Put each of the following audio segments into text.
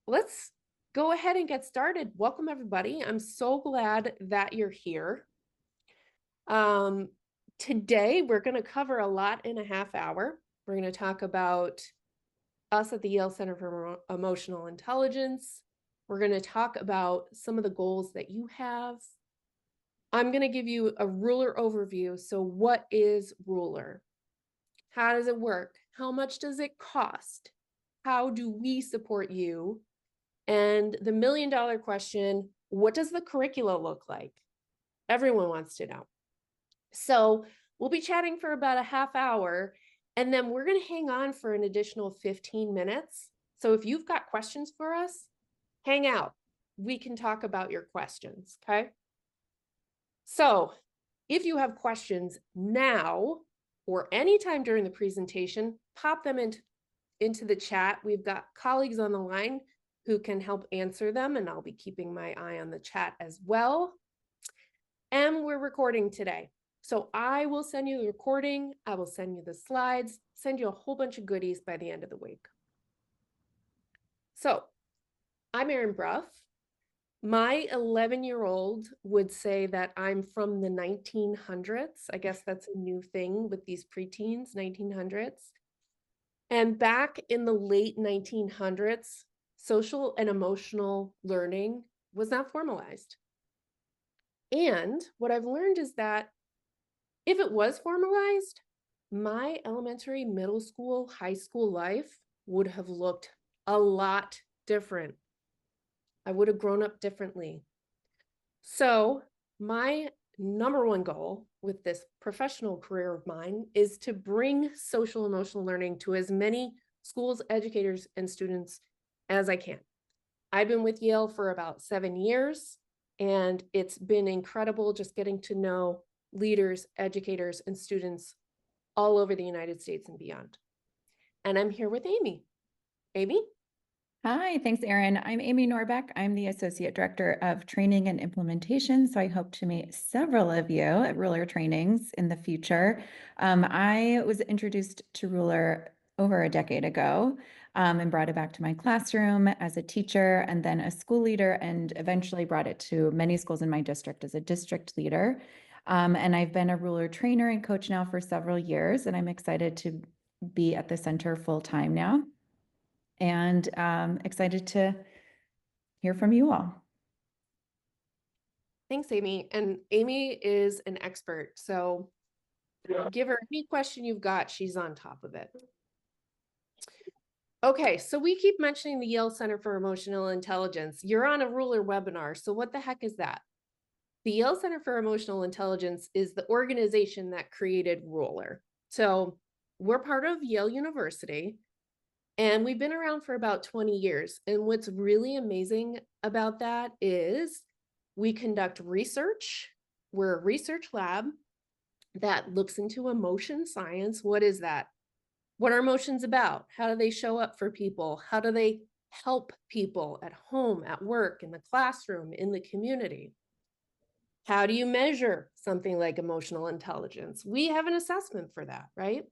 let's go ahead and get started. Welcome, everybody. I'm so glad that you're here. Today, we're going to cover a lot in a half hour. We're going to talk about us at the Yale Center for Emotional Intelligence. We're going to talk about some of the goals that you have. I'm going to give you a ruler overview. So what is ruler? How does it work? How much does it cost? How do we support you? And the $1,000,000 question, what does the curricula look like? Everyone wants to know. So we'll be chatting for about a half hour, and then we're going to hang on for an additional 15 minutes. So if you've got questions for us, hang out. We can talk about your questions, okay? So if you have questions now or anytime during the presentation, pop them into the chat. We've got colleagues on the line who can help answer them, and I'll be keeping my eye on the chat as well. And we're recording today. So I will send you the recording, I will send you the slides, send you a whole bunch of goodies by the end of the week. So I'm Erin Bruff. My 11-year-old would say that I'm from the 1900s. I guess that's a new thing with these preteens, 1900s. And back in the late 1900s, social and emotional learning was not formalized. And what I've learned is that if it was formalized, my elementary, middle school, high school life would have looked a lot different. I would have grown up differently. So my number one goal with this professional career of mine is to bring social emotional learning to as many schools, educators, and students as I can. I've been with Yale for about 7 years, and it's been incredible just getting to know leaders, educators, and students all over the United States and beyond. And I'm here with Amy. Amy? Hi, thanks, Erin. I'm Amy Norbeck. I'm the Associate Director of Training and Implementation, so I hope to meet several of you at Ruler trainings in the future. I was introduced to Ruler over a decade ago and brought it back to my classroom as a teacher and then a school leader, and eventually brought it to many schools in my district as a district leader. And I've been a Ruler trainer and coach now for several years, and I'm excited to be at the center full time now. And excited to hear from you all. Thanks, Amy. And Amy is an expert, so give her any question you've got, she's on top of it. Okay, so we keep mentioning the Yale Center for Emotional Intelligence. You're on a Ruler webinar, so what the heck is that? The Yale Center for Emotional Intelligence is the organization that created Ruler. So we're part of Yale University, and we've been around for about 20 years. And what's really amazing about that is we conduct research. We're a research lab that looks into emotion science. What is that? What are emotions about? How do they show up for people? How do they help people at home, at work, in the classroom, in the community? How do you measure something like emotional intelligence? We have an assessment for that, right?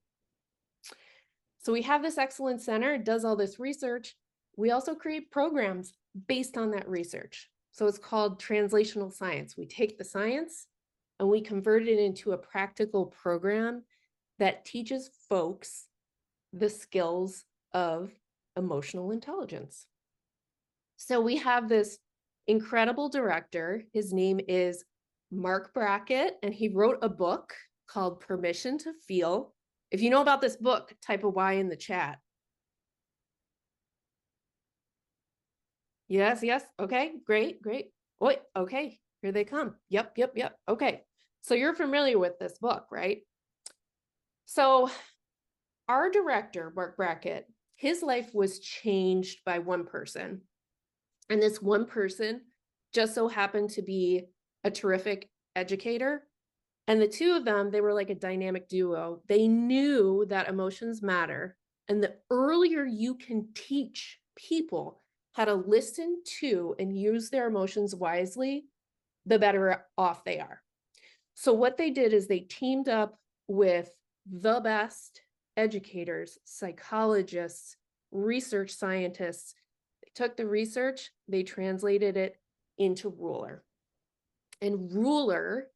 So we have this excellence center, it does all this research. We also create programs based on that research. So it's called translational science. We take the science and we convert it into a practical program that teaches folks the skills of emotional intelligence. So we have this incredible director. His name is Mark Brackett, and he wrote a book called Permission to Feel. If you know about this book, type a Y in the chat. Yes, yes. Okay, great, great. Wait, okay, here they come. Yep. Okay, so you're familiar with this book, right? So our director, Mark Brackett, his life was changed by one person. And this one person just so happened to be a terrific educator. And the two of them, they were like a dynamic duo. They knew that emotions matter. And the earlier you can teach people how to listen to and use their emotions wisely, the better off they are. So what they did is they teamed up with the best educators, psychologists, research scientists, took the research, they translated it into ruler. And ruler,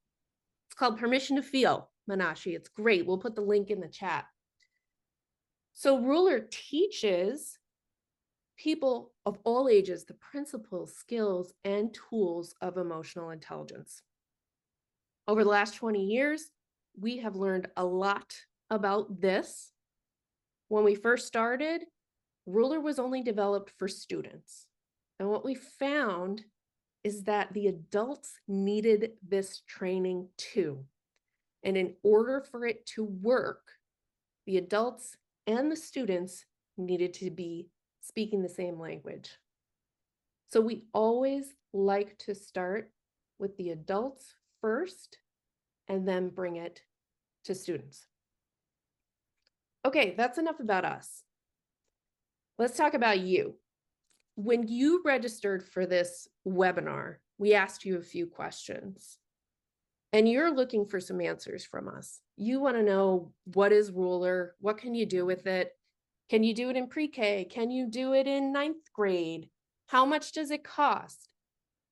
it's called permission to feel, Manashi. It's great. We'll put the link in the chat. So ruler teaches people of all ages the principles, skills, and tools of emotional intelligence. Over the last 20 years, we have learned a lot about this. When we first started, ruler was only developed for students. And what we found is that the adults needed this training too. And in order for it to work, the adults and the students needed to be speaking the same language. So we always like to start with the adults first and then bring it to students. Okay, that's enough about us. Let's talk about you. When you registered for this webinar, we asked you a few questions. And you're looking for some answers from us. You want to know, what is ruler? What can you do with it? Can you do it in pre-K? Can you do it in 9th grade? How much does it cost?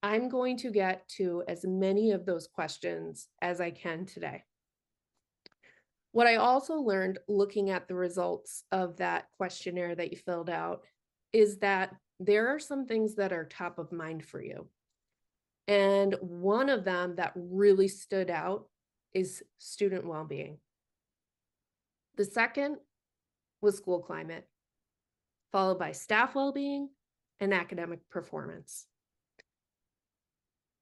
I'm going to get to as many of those questions as I can today. What I also learned looking at the results of that questionnaire that you filled out is that there are some things that are top of mind for you. And one of them that really stood out is student well-being. The second was school climate, followed by staff well-being and academic performance.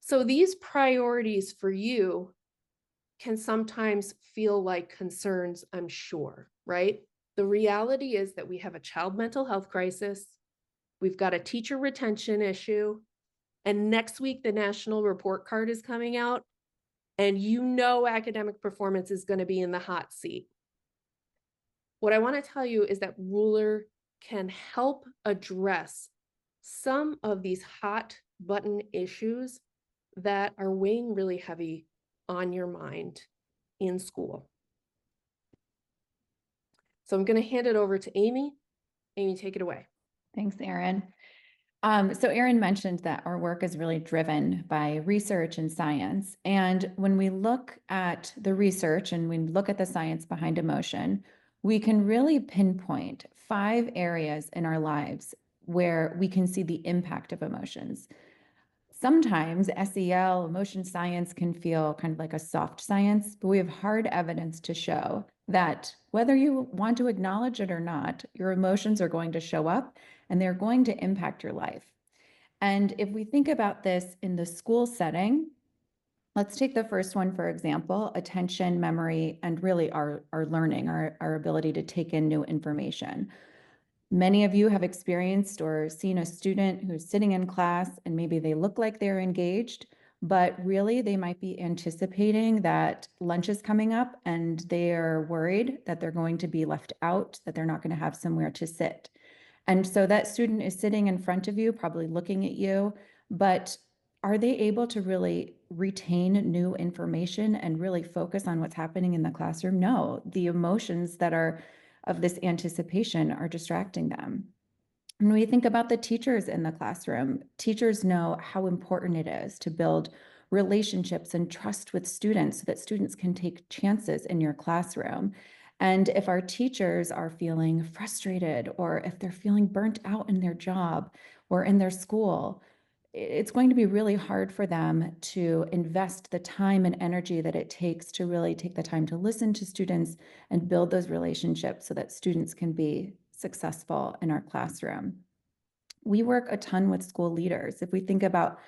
So these priorities for you can sometimes feel like concerns, I'm sure, right? The reality is that we have a child mental health crisis, we've got a teacher retention issue, and next week the national report card is coming out, and you know academic performance is going to be in the hot seat. What I want to tell you is that ruler can help address some of these hot button issues that are weighing really heavy on your mind in school. So I'm going to hand it over to Amy. Amy, take it away. Thanks, Erin. So Erin mentioned that our work is really driven by research and science. And when we look at the research and we look at the science behind emotion, we can really pinpoint 5 areas in our lives where we can see the impact of emotions. Sometimes SEL, emotion science, can feel kind of like a soft science, but we have hard evidence to show that whether you want to acknowledge it or not, your emotions are going to show up and they're going to impact your life. And if we think about this in the school setting, let's take the first one, for example, attention, memory, and really our learning, our ability to take in new information. Many of you have experienced or seen a student who's sitting in class and maybe they look like they're engaged, but really they might be anticipating that lunch is coming up and they're worried that they're going to be left out, that they're not going to have somewhere to sit. And so that student is sitting in front of you, probably looking at you, but are they able to really retain new information and really focus on what's happening in the classroom? No, the emotions that are of this anticipation are distracting them. When we think about the teachers in the classroom, teachers know how important it is to build relationships and trust with students so that students can take chances in your classroom. And if our teachers are feeling frustrated or if they're feeling burnt out in their job or in their school, it's going to be really hard for them to invest the time and energy that it takes to really take the time to listen to students and build those relationships so that students can be successful in our classroom. We work a ton with school leaders. If we think about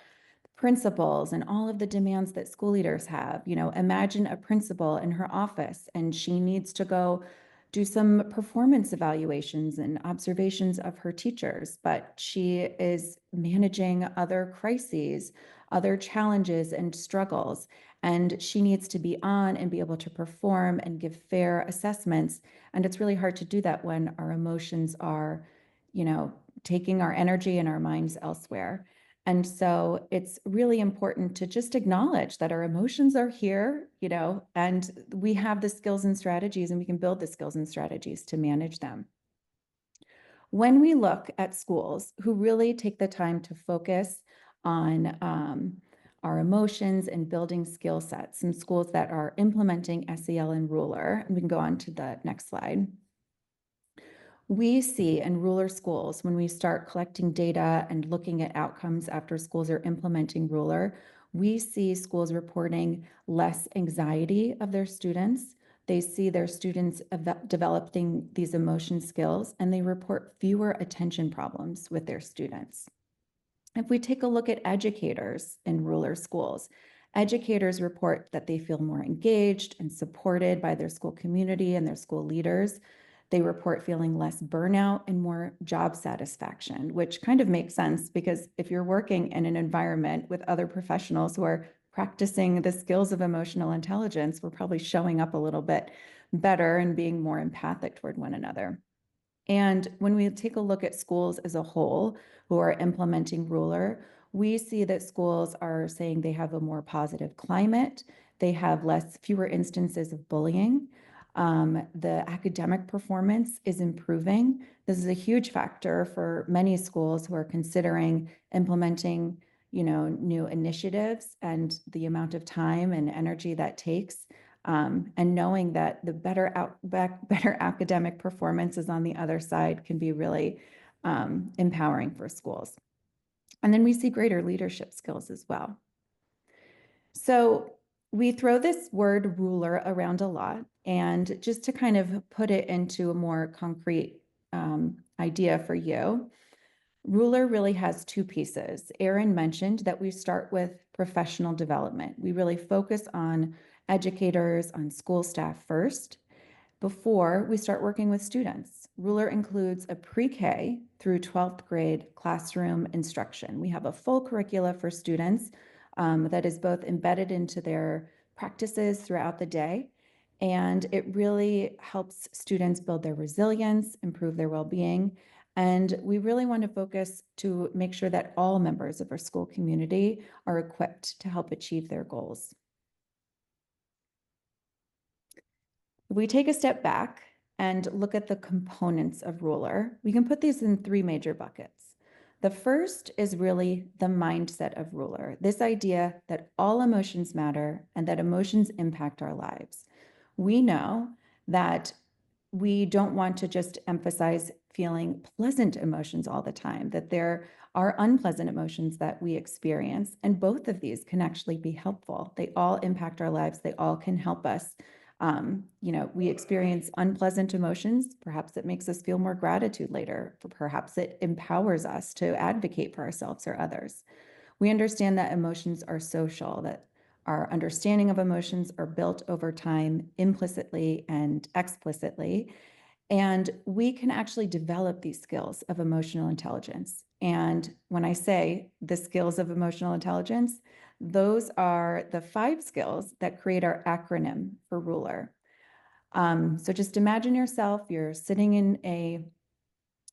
principals and all of the demands that school leaders have, imagine a principal in her office and she needs to go do some performance evaluations and observations of her teachers, but she is managing other crises, other challenges and struggles, and she needs to be on and be able to perform and give fair assessments. And it's really hard to do that when our emotions are, taking our energy and our minds elsewhere. And so it's really important to just acknowledge that our emotions are here, and we have the skills and strategies, and we can build the skills and strategies to manage them. When we look at schools who really take the time to focus on our emotions and building skill sets, some schools that are implementing SEL and Ruler, and we can go on to the next slide. We see in ruler schools, when we start collecting data and looking at outcomes after schools are implementing ruler, we see schools reporting less anxiety of their students. They see their students developing these emotion skills, and they report fewer attention problems with their students. If we take a look at educators in rural schools, educators report that they feel more engaged and supported by their school community and their school leaders. They report feeling less burnout and more job satisfaction, which kind of makes sense because if you're working in an environment with other professionals who are practicing the skills of emotional intelligence, we're probably showing up a little bit better and being more empathic toward one another. And when we take a look at schools as a whole who are implementing ruler, we see that schools are saying they have a more positive climate, they have fewer instances of bullying. The academic performance is improving. This is a huge factor for many schools who are considering implementing, new initiatives, and the amount of time and energy that takes. And knowing that the better academic performance is on the other side can be really empowering for schools. And then we see greater leadership skills as well. So we throw this word ruler around a lot, and just to kind of put it into a more concrete idea for you, ruler really has two pieces. Erin mentioned that we start with professional development. We really focus on educators, on school staff first before we start working with students. Ruler includes a pre-K through 12th grade classroom instruction. We have a full curricula for students that is both embedded into their practices throughout the day, and it really helps students build their resilience, improve their well-being, and we really want to focus to make sure that all members of our school community are equipped to help achieve their goals. If we take a step back and look at the components of ruler, we can put these in three major buckets. The first is really the mindset of ruler, this idea that all emotions matter and that emotions impact our lives. We know that we don't want to just emphasize feeling pleasant emotions all the time, that there are unpleasant emotions that we experience, and both of these can actually be helpful. They all impact our lives. They all can help us. We experience unpleasant emotions. Perhaps it makes us feel more gratitude later. Perhaps it empowers us to advocate for ourselves or others. We understand that emotions are social, that our understanding of emotions are built over time, implicitly and explicitly. And we can actually develop these skills of emotional intelligence. And when I say the skills of emotional intelligence, those are the 5 skills that create our acronym for ruler. So just imagine yourself, you're sitting in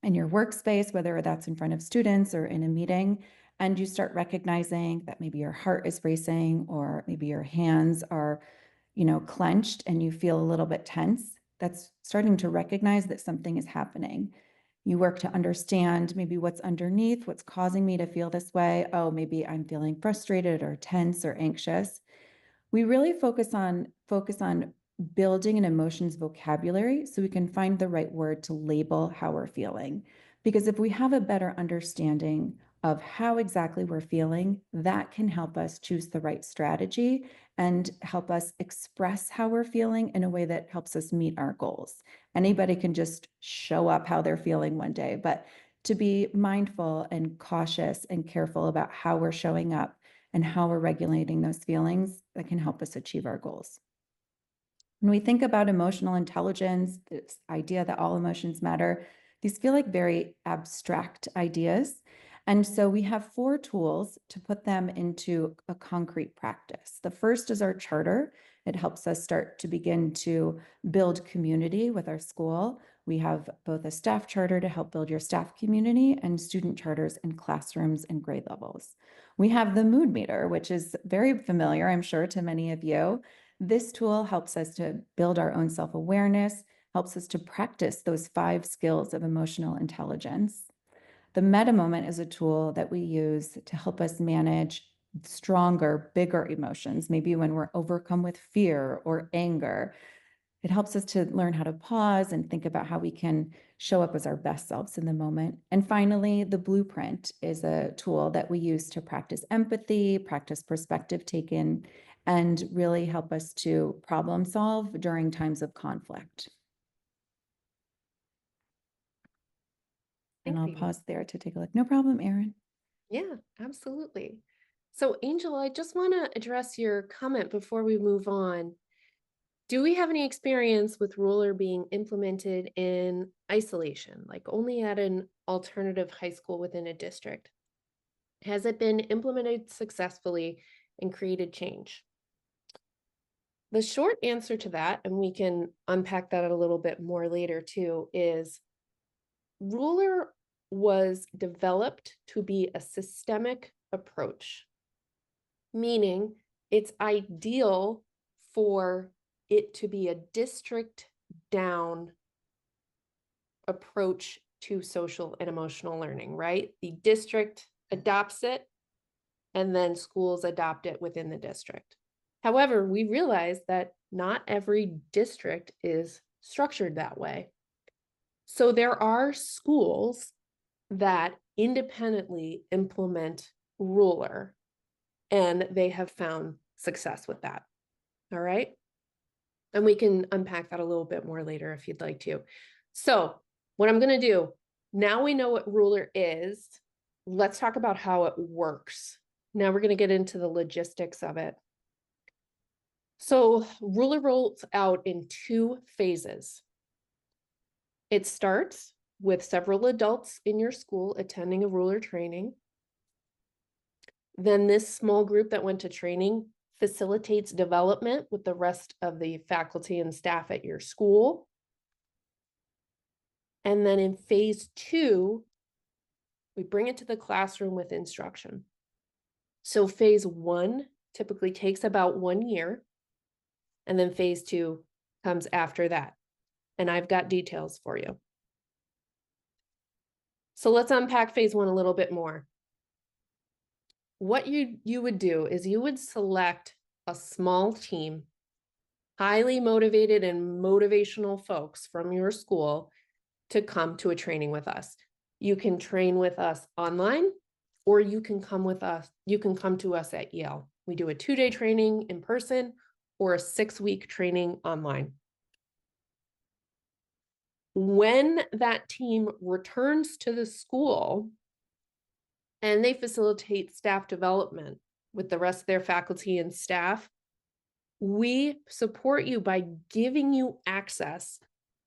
your workspace, whether that's in front of students or in a meeting, and you start recognizing that maybe your heart is racing, or maybe your hands are, clenched and you feel a little bit tense. That's starting to recognize that something is happening. You work to understand maybe what's underneath, what's causing me to feel this way. Oh, maybe I'm feeling frustrated or tense or anxious. We really focus on building an emotions vocabulary so we can find the right word to label how we're feeling. Because if we have a better understanding of how exactly we're feeling, that can help us choose the right strategy and help us express how we're feeling in a way that helps us meet our goals. Anybody can just show up how they're feeling one day, but to be mindful and cautious and careful about how we're showing up and how we're regulating those feelings, that can help us achieve our goals. When we think about emotional intelligence, this idea that all emotions matter, these feel like very abstract ideas. And so we have 4 tools to put them into a concrete practice. The first is our charter. It helps us start to begin to build community with our school. We have both a staff charter to help build your staff community and student charters in classrooms and grade levels. We have the mood meter, which is very familiar, I'm sure, to many of you. This tool helps us to build our own self-awareness, helps us to practice those 5 skills of emotional intelligence. The meta moment is a tool that we use to help us manage stronger, bigger emotions, maybe when we're overcome with fear or anger. It helps us to learn how to pause and think about how we can show up as our best selves in the moment. And finally, the blueprint is a tool that we use to practice empathy, practice perspective taken, and really help us to problem solve during times of conflict. And Thanks, I'll Amy. pause there to take a look. No problem, Erin. Yeah, absolutely. So, Angel, I just want to address your comment before we move on. Do we have any experience with ruler being implemented in isolation, like only at an alternative high school within a district? Has it been implemented successfully and created change? The short answer to that, and we can unpack that a little bit more later too, is ruler was developed to be a systemic approach, meaning it's ideal for it to be a district down approach to social and emotional learning, right? The district adopts it, and then schools adopt it within the district. However, we realize that not every district is structured that way. So there are schools that independently implement ruler, and they have found success with that. All right. And we can unpack that a little bit more later if you'd like to. So, what I'm going to do, now we know what ruler is, let's talk about how it works. Now we're going to get into the logistics of it. So, ruler rolls out in 2 phases. It starts with several adults in your school attending a ruler training. Then this small group that went to training facilitates development with the rest of the faculty and staff at your school. And then in phase 2, we bring it to the classroom with instruction. So phase 1 typically takes about 1 year, and then phase 2 comes after that. And I've got details for you. So let's unpack phase 1 a little bit more. What you would do is you would select a small team, highly motivated and motivational folks from your school to come to a training with us. You can train with us online, or you can come with us. You can come to us at Yale. We do a 2-day training in person or a 6-week training online. When that team returns to the school and they facilitate staff development with the rest of their faculty and staff, we support you by giving you access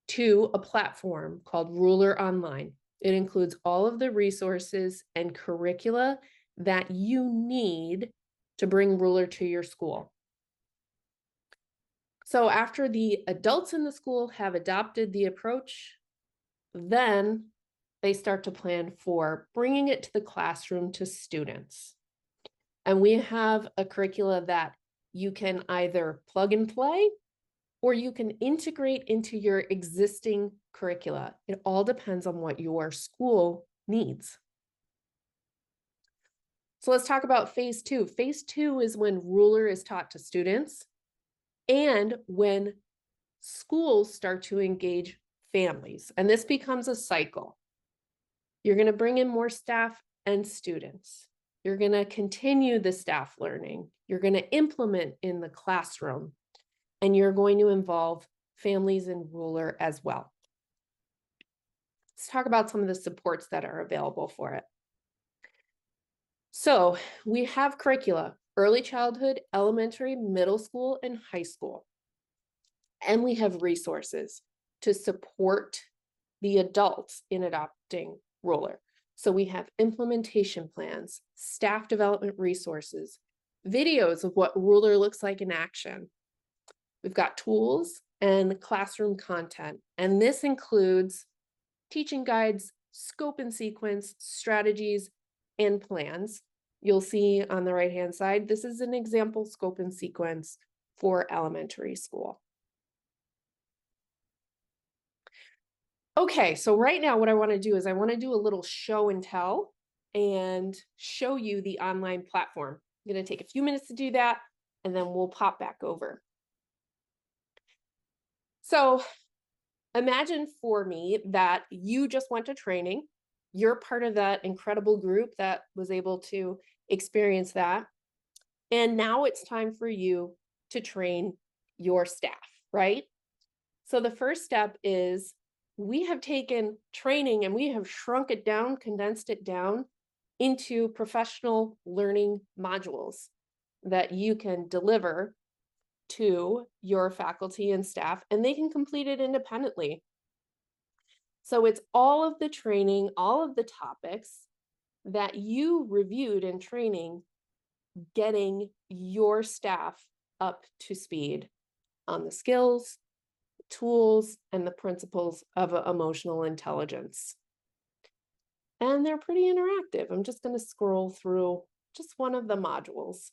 to a platform called Ruler Online. It includes all of the resources and curricula that you need to bring Ruler to your school. So after the adults in the school have adopted the approach, then they start to plan for bringing it to the classroom to students. And we have a curricula that you can either plug and play, or you can integrate into your existing curricula. It all depends on what your school needs. So let's talk about phase 2. Phase 2 is when ruler is taught to students and when schools start to engage families. And this becomes a cycle. You're going to bring in more staff and students. You're going to continue the staff learning. You're going to implement in the classroom. And you're going to involve families in ruler as well. Let's talk about some of the supports that are available for it. So we have curricula, early childhood, elementary, middle school, and high school. And we have resources to support the adults in adopting ruler. So we have implementation plans, staff development resources, videos of what ruler looks like in action. We've got tools and classroom content, and this includes teaching guides, scope and sequence, strategies, and plans. You'll see on the right-hand side, this is an example scope and sequence for elementary school. Okay, so right now what I want to do is I want to do a little show and tell and show you the online platform. I'm going to take a few minutes to do that and then we'll pop back over. So imagine for me that you just went to training. You're part of that incredible group that was able to experience that. And now it's time for you to train your staff, right? So the first step is we have taken training and we have shrunk it down, condensed it down into professional learning modules that you can deliver to your faculty and staff, and they can complete it independently. So it's all of the training, all of the topics that you reviewed in training, getting your staff up to speed on the skills, tools, and the principles of emotional intelligence. And they're pretty interactive. I'm just going to scroll through just one of the modules.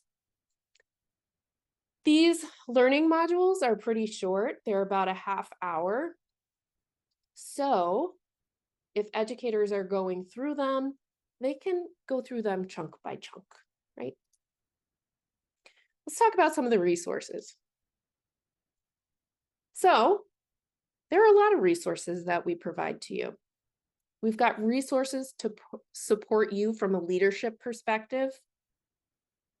These learning modules are pretty short. They're about a half hour. So if educators are going through them, they can go through them chunk by chunk, right? Let's talk about some of the resources. So there are a lot of resources that we provide to you. We've got resources to support you from a leadership perspective,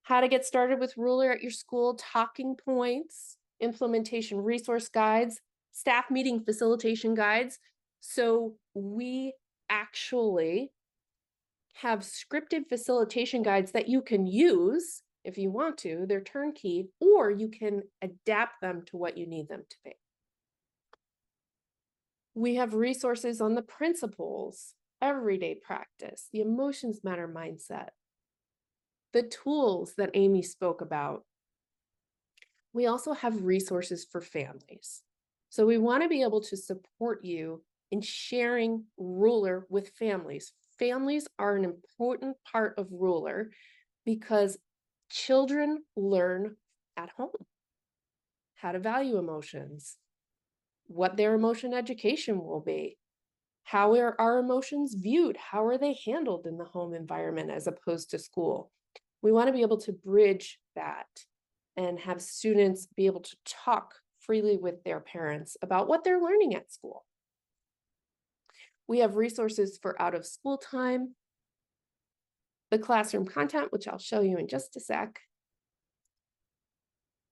how to get started with Ruler at your school, talking points, implementation resource guides, staff meeting facilitation guides. So we actually have scripted facilitation guides that you can use if you want to. They're turnkey, or you can adapt them to what you need them to be. We have resources on the principles, everyday practice, the emotions matter mindset, the tools that Amy spoke about. We also have resources for families. So we want to be able to support you in sharing Ruler with families. Families are an important part of Ruler because children learn at home how to value emotions, what their emotion education will be, how are our emotions viewed, how are they handled in the home environment as opposed to school. We want to be able to bridge that and have students be able to talk freely with their parents about what they're learning at school. We have resources for out of school time, the classroom content, which I'll show you in just a sec,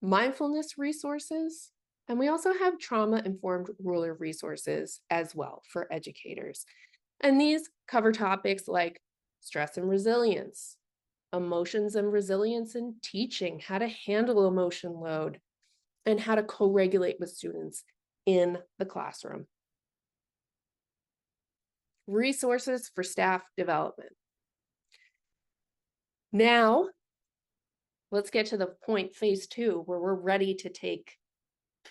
mindfulness resources, and we also have trauma-informed Ruler resources as well for educators. And these cover topics like stress and resilience, emotions and resilience in teaching, how to handle emotion load, and how to co-regulate with students in the classroom. Resources for staff development. Now, let's get to the point, phase 2, where we're ready to take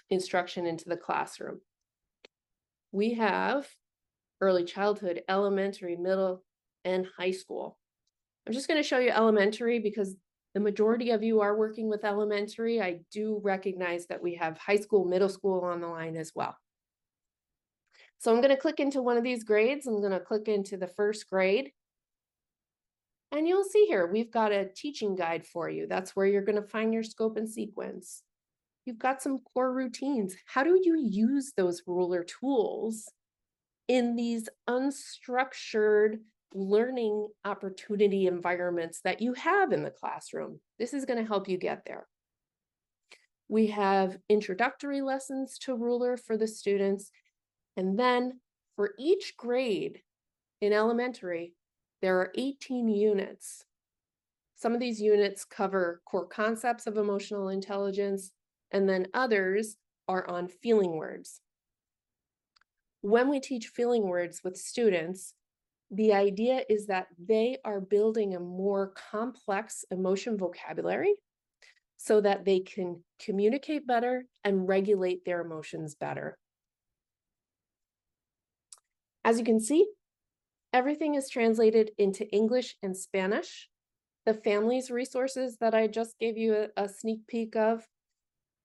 instruction into the classroom. We have early childhood, elementary, middle, and high school. I'm just going to show you elementary because the majority of you are working with elementary. I do recognize that we have high school, middle school on the line as well. So I'm going to click into one of these grades. I'm going to click into the first grade. And you'll see here, we've got a teaching guide for you. That's where you're going to find your scope and sequence. You've got some core routines. How do you use those Ruler tools in these unstructured learning opportunity environments that you have in the classroom? This is going to help you get there. We have introductory lessons to Ruler for the students. And then for each grade in elementary, there are 18 units. Some of these units cover core concepts of emotional intelligence, and then others are on feeling words. When we teach feeling words with students, the idea is that they are building a more complex emotion vocabulary so that they can communicate better and regulate their emotions better. As you can see, everything is translated into English and Spanish. The families resources that I just gave you a sneak peek of,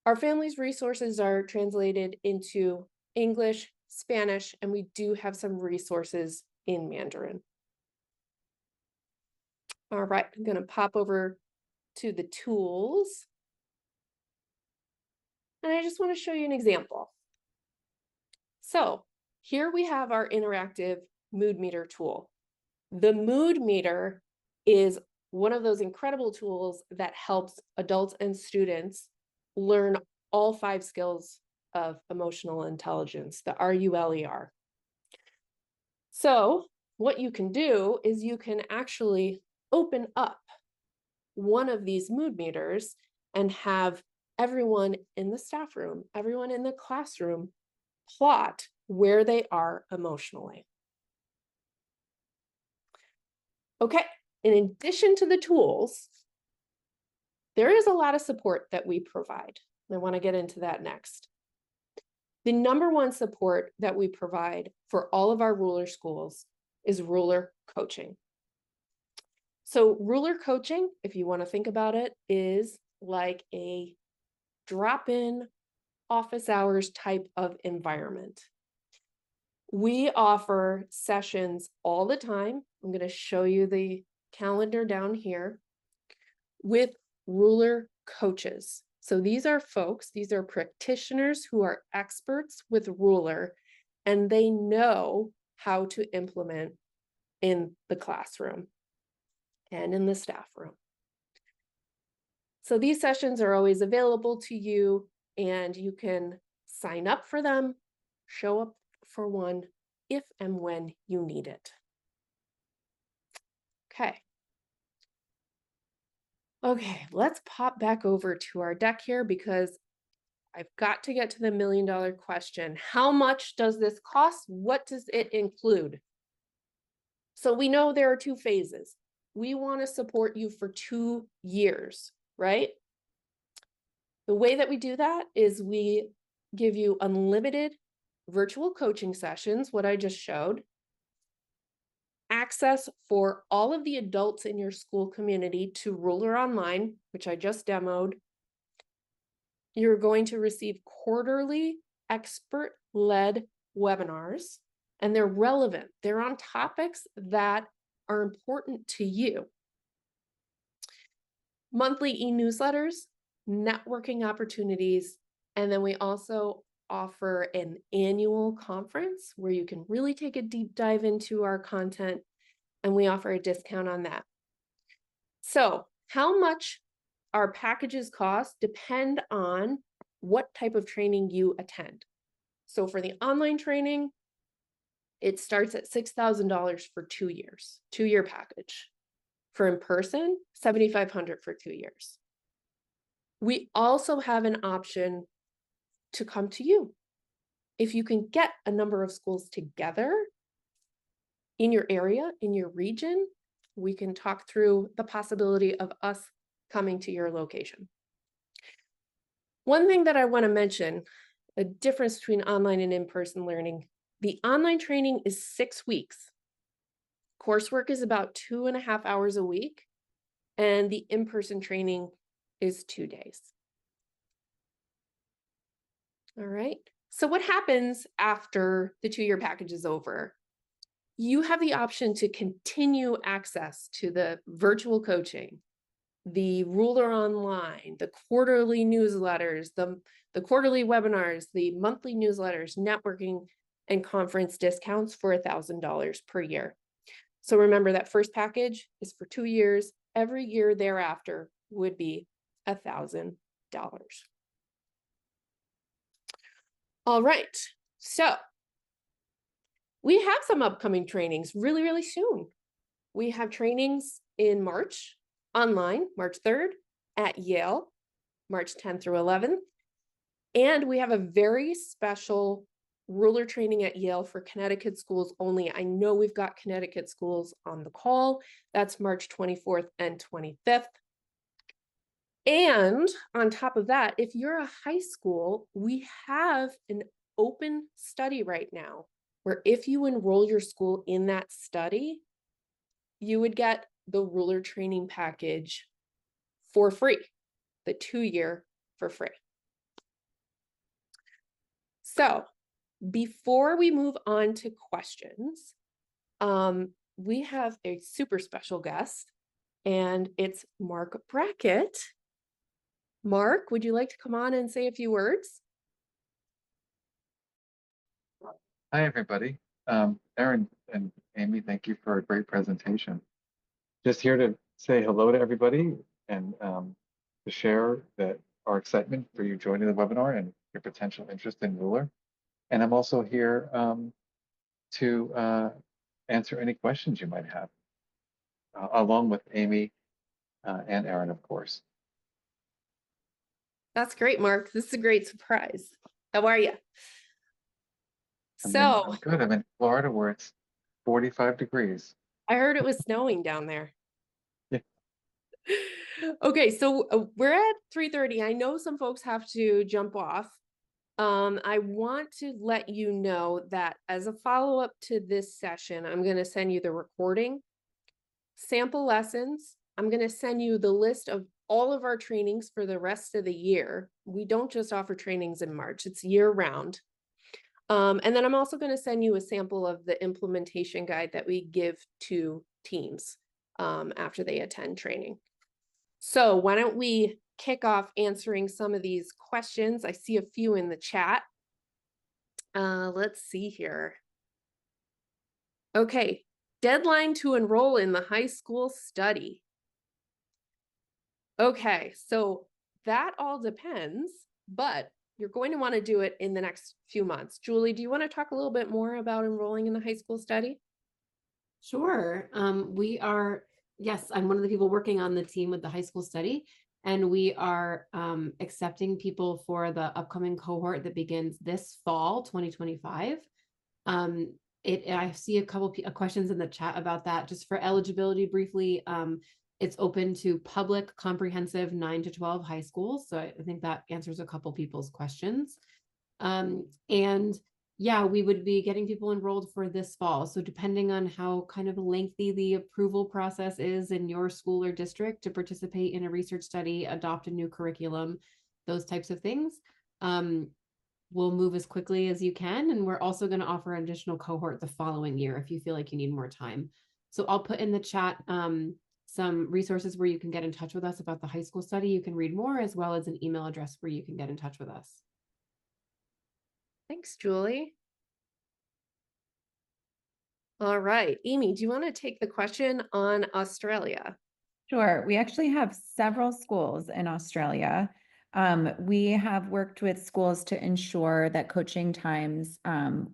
our families resources are translated into English, Spanish, and we do have some resources in Mandarin. All right, I'm going to pop over to the tools. And I just want to show you an example. So here we have our interactive mood meter tool. The mood meter is one of those incredible tools that helps adults and students learn all 5 skills of emotional intelligence, the RULER. So what you can do is you can actually open up one of these mood meters and have everyone in the staff room, everyone in the classroom plot where they are emotionally. Okay, in addition to the tools, there is a lot of support that we provide. I want to get into that next. The number one support that we provide for all of our ruler schools is ruler coaching. So ruler coaching, if you want to think about it, is like a drop-in office hours type of environment. We offer sessions all the time. I'm going to show you the calendar down here with ruler coaches. So these are folks, these are practitioners who are experts with ruler, and they know how to implement in the classroom and in the staff room. So these sessions are always available to you, and you can sign up for them, show up for one if and when you need it. Okay, let's pop back over to our deck here because I've got to get to the $1 million question. How much does this cost? What does it include? So we know there are 2 phases. We want to support you for 2 years, right? The way that we do that is we give you unlimited virtual coaching sessions, what I just showed, access for all of the adults in your school community to Ruler Online, which I just demoed. You're going to receive quarterly expert-led webinars, and they're relevant. They're on topics that are important to you. Monthly e-newsletters, networking opportunities, and then we also offer an annual conference where you can really take a deep dive into our content, and we offer a discount on that. So how much our packages cost depend on what type of training you attend. So for the online training, it starts at $6,000 for 2 years, 2-year package. For in-person, $7,500 for 2 years. We also have an option to come to you. If you can get a number of schools together in your area, in your region, we can talk through the possibility of us coming to your location. One thing that I want to mention, a difference between online and in-person learning, the online training is 6 weeks. Coursework is about 2.5 hours a week, and the in-person training is 2 days. All right. So what happens after the 2-year package is over? You have the option to continue access to the virtual coaching, the Ruler Online, the quarterly newsletters, the quarterly webinars, the monthly newsletters, networking, and conference discounts for $1,000 per year. So remember that first package is for 2 years. Every year thereafter would be $1,000. All right, so we have some upcoming trainings really, really soon. We have trainings in March, online, March 3rd, at Yale, March 10th through 11th. And we have a very special ruler training at Yale for Connecticut schools only. I know we've got Connecticut schools on the call. That's March 24th and 25th. And on top of that, if you're a high school, we have an open study right now where if you enroll your school in that study, you would get the ruler training package for free, the 2-year for free. So Before we move on to questions, we have a super special guest, and it's Mark Brackett. Mark, would you like to come on and say a few words? Hi, everybody. Erin and Amy, thank you for a great presentation. Just here to say hello to everybody and to share that our excitement for you joining the webinar and your potential interest in Ruler. And I'm also here to answer any questions you might have, along with Amy and Erin, of course. That's great, Mark. This is a great surprise. How are you? I'm good. I'm in Florida where it's 45 degrees. I heard it was snowing down there. Yeah. Okay, so we're at 3:30. I know some folks have to jump off. I want to let you know that as a follow-up to this session, I'm going to send you the recording, sample lessons. I'm going to send you the list of all of our trainings for the rest of the year. We don't just offer trainings in March, it's year round. And then I'm also going to send you a sample of the implementation guide that we give to teams after they attend training. So why don't we kick off answering some of these questions? I see a few in the chat. Let's see here. Okay, deadline to enroll in the high school study. Okay, so that all depends, but you're going to want to do it in the next few months. Julie, do you want to talk a little bit more about enrolling in the high school study? Sure. Yes, I'm one of the people working on the team with the high school study, and we are accepting people for the upcoming cohort that begins this fall, 2025. I see a couple of questions in the chat about that. Just for eligibility briefly, it's open to public comprehensive 9 to 12 high schools. So I think that answers a couple people's questions. And yeah, we would be getting people enrolled for this fall. So depending on how kind of lengthy the approval process is in your school or district to participate in a research study, adopt a new curriculum, those types of things, we'll move as quickly as you can. And we're also going to offer an additional cohort the following year if you feel like you need more time. So I'll put in the chat some resources where you can get in touch with us about the high school study. You can read more, as well as an email address where you can get in touch with us. Thanks, Julie. All right, Amy, do you want to take the question on Australia? Sure. We actually have several schools in Australia. We have worked with schools to ensure that coaching times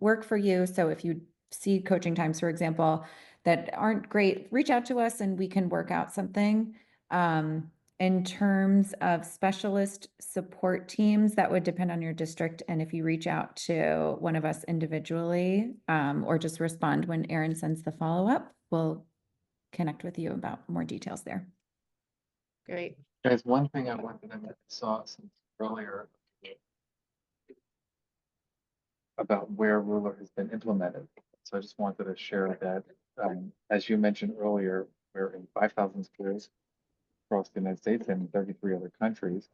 work for you. So if you see coaching times, for example, that aren't great, reach out to us and we can work out something. In terms of specialist support teams, that would depend on your district. And if you reach out to one of us individually or just respond when Erin sends the follow-up, we'll connect with you about more details there. Great. Guys, one thing I wanted to saw some earlier about where Ruler has been implemented. So I just wanted to share that, as you mentioned earlier, we're in 5,000 schools across the United States and 33 other countries.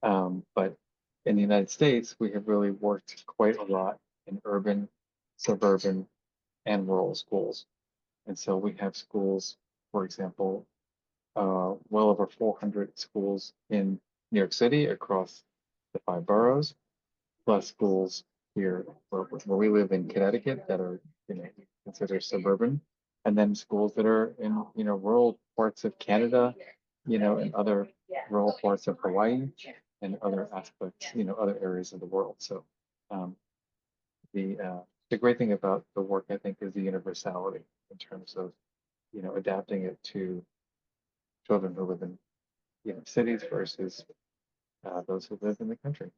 But in the United States, we have really worked quite a lot in urban, suburban, and rural schools. And so we have schools, for example, well over 400 schools in New York City across the 5 boroughs, plus schools here where we live in Connecticut that are, considered suburban, and then schools that are in, rural parts of Canada, and other rural parts of Hawaii and other aspects, other areas of the world. So the great thing about the work, I think, is the universality in terms of, adapting it to children who live in, cities versus those who live in the country.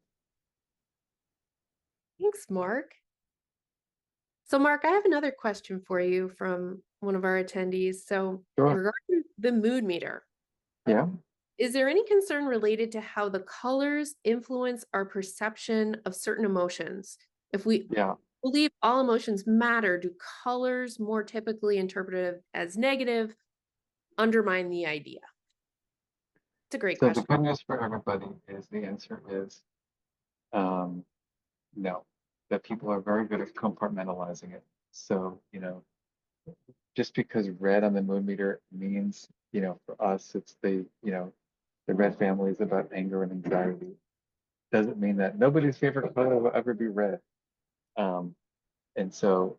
Thanks, Mark. So Mark, I have another question for you from one of our attendees. So Sure. regarding the mood meter, Yeah. is there any concern related to how the colors influence our perception of certain emotions? If we believe all emotions matter, do colors more typically interpreted as negative undermine the idea? It's a great question. So the good news for everybody is the answer is no. that people are very good at compartmentalizing it. So, just because red on the mood meter means, for us, it's the red family is about anger and anxiety. Doesn't mean that nobody's favorite color will ever be red. Um, and so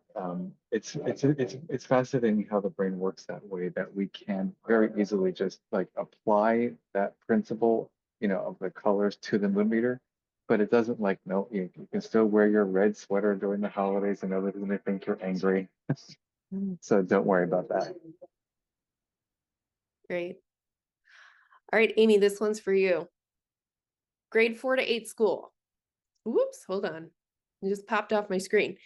it's fascinating how the brain works that way, that we can very easily just like apply that principle, of the colors to the mood meter. But it doesn't like, no, you can still wear your red sweater during the holidays and nobody's gonna think you're angry. So don't worry about that. Great. All right, Amy, this one's for you. Grade 4 to 8 school. Whoops, hold on. It just popped off my screen.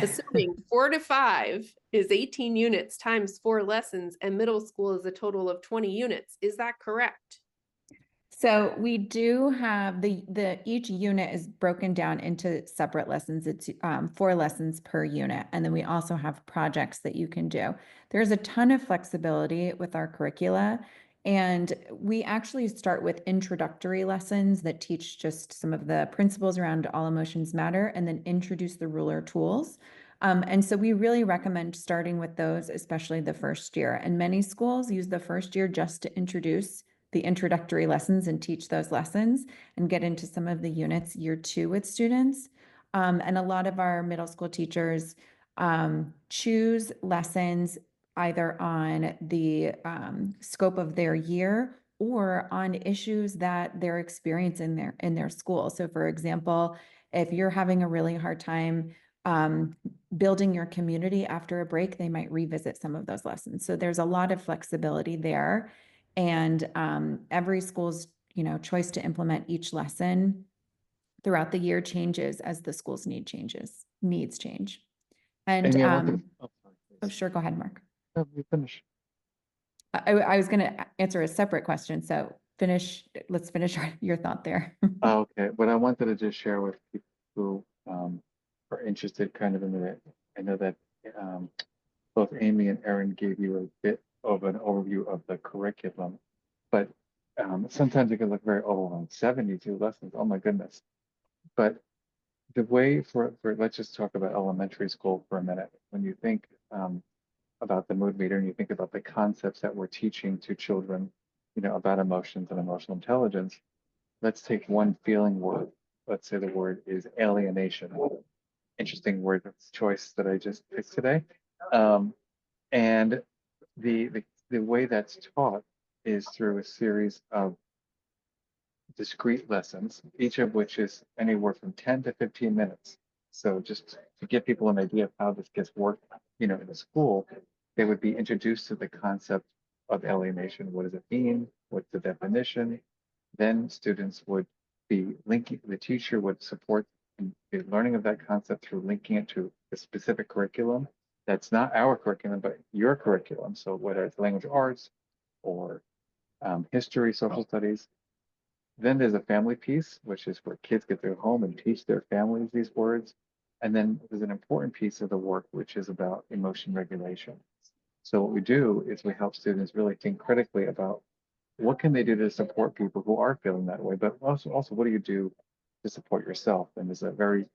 Assuming 4 to 5 is 18 units times 4 lessons and middle school is a total of 20 units. Is that correct? So we do have each unit is broken down into separate lessons. It's 4 lessons per unit. And then we also have projects that you can do. There's a ton of flexibility with our curricula. And we actually start with introductory lessons that teach just some of the principles around all emotions matter and then introduce the ruler tools. And so we really recommend starting with those, especially the first year. And many schools use the first year just to introduce the introductory lessons and teach those lessons and get into some of the units year 2 with students. And a lot of our middle school teachers choose lessons either on the scope of their year or on issues that they're experiencing in their school. So for example, if you're having a really hard time building your community after a break, they might revisit some of those lessons. So there's a lot of flexibility there. And every school's, choice to implement each lesson throughout the year changes as the school's needs change. And Amy, I wanted to, sorry, oh, please. sure, go ahead, Mark. No, you finish. I was going to answer a separate question, so let's finish your thought there. Okay, what I wanted to just share with people who are interested kind of in it. I know that both Amy and Erin gave you a bit of an overview of the curriculum, but sometimes it can look very overwhelming. 72 lessons, oh my goodness. But the way for let's just talk about elementary school for a minute. When you think about the mood meter and you think about the concepts that we're teaching to children, about emotions and emotional intelligence, let's take one feeling word. Let's say the word is alienation. Interesting word choice that I just picked today. And the way that's taught is through a series of discrete lessons, each of which is anywhere from 10 to 15 minutes. So just to give people an idea of how this gets worked, in a school, they would be introduced to the concept of alienation. What does it mean? What's the definition? Then students would be linking, the teacher would support the learning of that concept through linking it to a specific curriculum. That's not our curriculum, but your curriculum. So whether it's language arts or history, social studies. Then there's a family piece, which is where kids get to go home and teach their families these words. And then there's an important piece of the work, which is about emotion regulation. So what we do is we help students really think critically about what can they do to support people who are feeling that way, but also what do you do to support yourself? And there's a very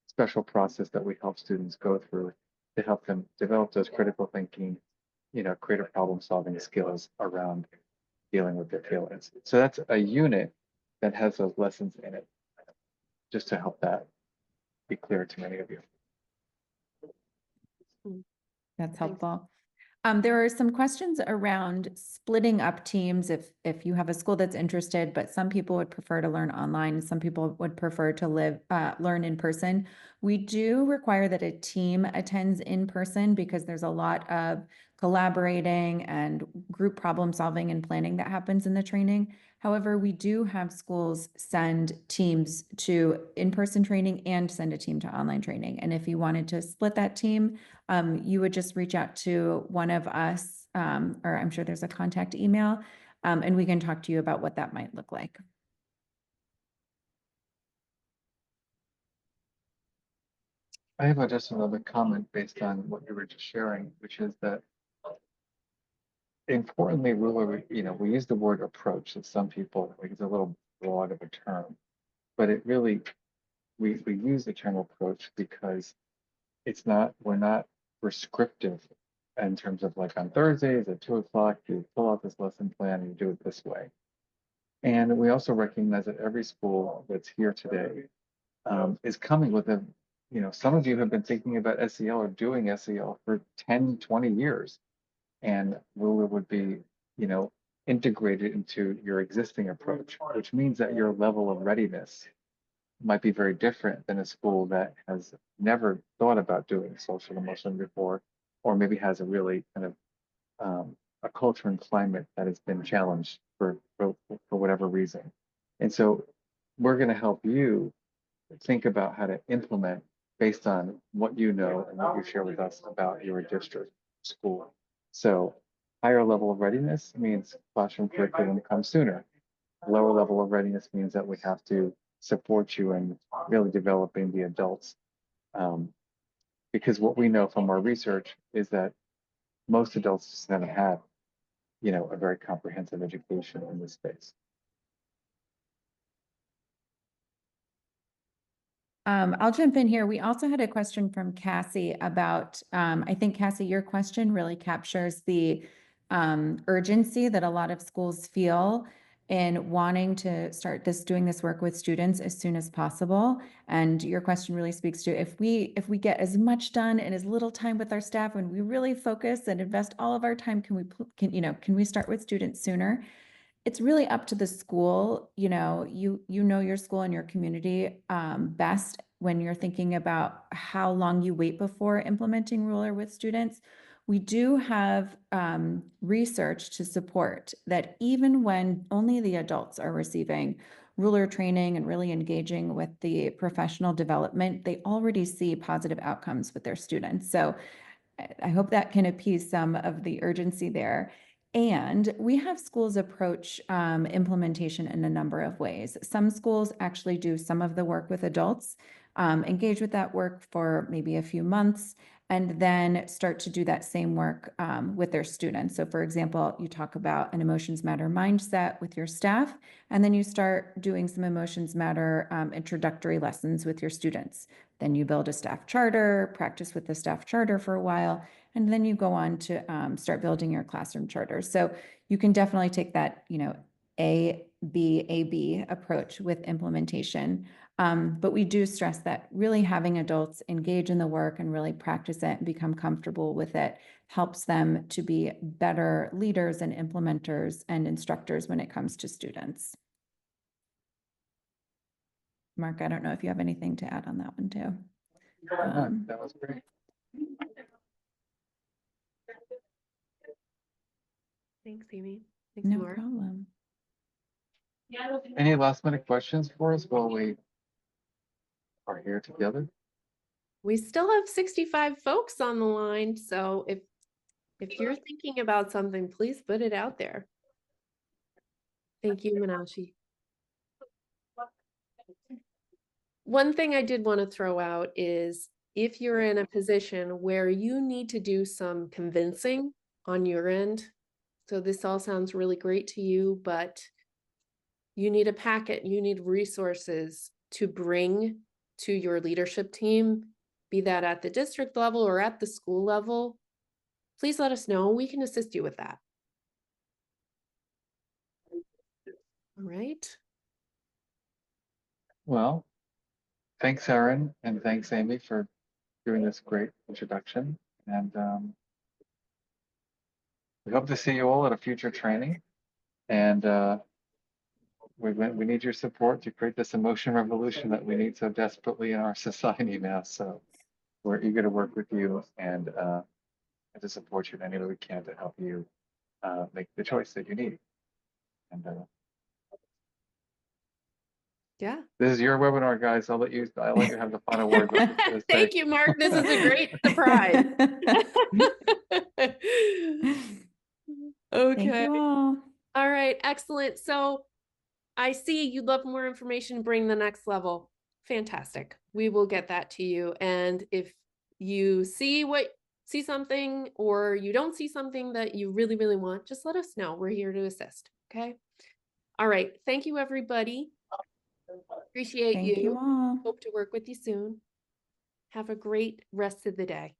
special process that we help students go through to help them develop those critical thinking, creative problem solving skills around dealing with their feelings. So that's a unit that has those lessons in it, just to help that be clear to many of you. That's helpful. There are some questions around splitting up teams if you have a school that's interested, but some people would prefer to learn online, some people would prefer to learn in person. We do require that a team attends in person because there's a lot of collaborating and group problem solving and planning that happens in the training. However, we do have schools send teams to in-person training and send a team to online training. And if you wanted to split that team, you would just reach out to one of us, or I'm sure there's a contact email, and we can talk to you about what that might look like. I have just another comment based on what you were just sharing, which is that importantly, we use the word approach that some people think is a little broad of a term, but it really we use the term approach because we're not prescriptive in terms of like on Thursdays at 2 o'clock, you pull out this lesson plan and you do it this way. And we also recognize that every school that's here today is coming with some of you have been thinking about SEL or doing SEL for 10, 20 years. And Ruler would be, integrated into your existing approach, which means that your level of readiness might be very different than a school that has never thought about doing social emotion before, or maybe has a really kind of a culture and climate that has been challenged for whatever reason. And so we're going to help you think about how to implement based on what you know and what you share with us about your district school. So higher level of readiness means classroom curriculum comes sooner. Lower level of readiness means that we have to support you in really developing the adults. Because what we know from our research is that most adults just haven't had, a very comprehensive education in this space. I'll jump in here. We also had a question from Cassie about, I think Cassie, your question really captures the urgency that a lot of schools feel in wanting to start doing this work with students as soon as possible. And your question really speaks to if we get as much done in as little time with our staff, when we really focus and invest all of our time, can we start with students sooner? It's really up to the school. You know your school and your community best when you're thinking about how long you wait before implementing Ruler with students. We do have research to support that even when only the adults are receiving Ruler training and really engaging with the professional development, they already see positive outcomes with their students. So I hope that can appease some of the urgency there. And we have schools approach implementation in a number of ways. Some schools actually do some of the work with adults, engage with that work for maybe a few months, and then start to do that same work with their students. So for example, you talk about an emotions matter mindset with your staff, and then you start doing some emotions matter introductory lessons with your students. Then you build a staff charter, practice with the staff charter for a while, and then you go on to start building your classroom charters. So you can definitely take that, A, B approach with implementation. But we do stress that really having adults engage in the work and really practice it and become comfortable with it helps them to be better leaders and implementers and instructors when it comes to students. Mark, I don't know if you have anything to add on that one too. That was great. Thanks, Amy. Thanks, No Laura. problem. Any last minute questions for us while we are here together? We still have 65 folks on the line, so if you're thinking about something, please put it out there. Thank you, Manashi. One thing I did want to throw out is if you're in a position where you need to do some convincing on your end, so this all sounds really great to you, but you need a packet, you need resources to bring to your leadership team, be that at the district level or at the school level, please let us know. We can assist you with that. All right. Well, thanks, Erin, and thanks, Amy, for doing this great introduction. And we hope to see you all at a future training. And we need your support to create this emotion revolution that we need so desperately in our society now. So we're eager to work with you and to support you in any way we can to help you make the choice that you need. And Yeah. this is your webinar, guys. I'll let you have the final word. Thank you, Mark. This is a great surprise. Okay. Thank you all. All right. Excellent. So I see you'd love more information, bring the next level. Fantastic. We will get that to you. And if you see something or you don't see something that you really, really want, just let us know. We're here to assist. Okay. All right. Thank you, everybody. Appreciate Thank you you. all. Hope to work with you soon. Have a great rest of the day.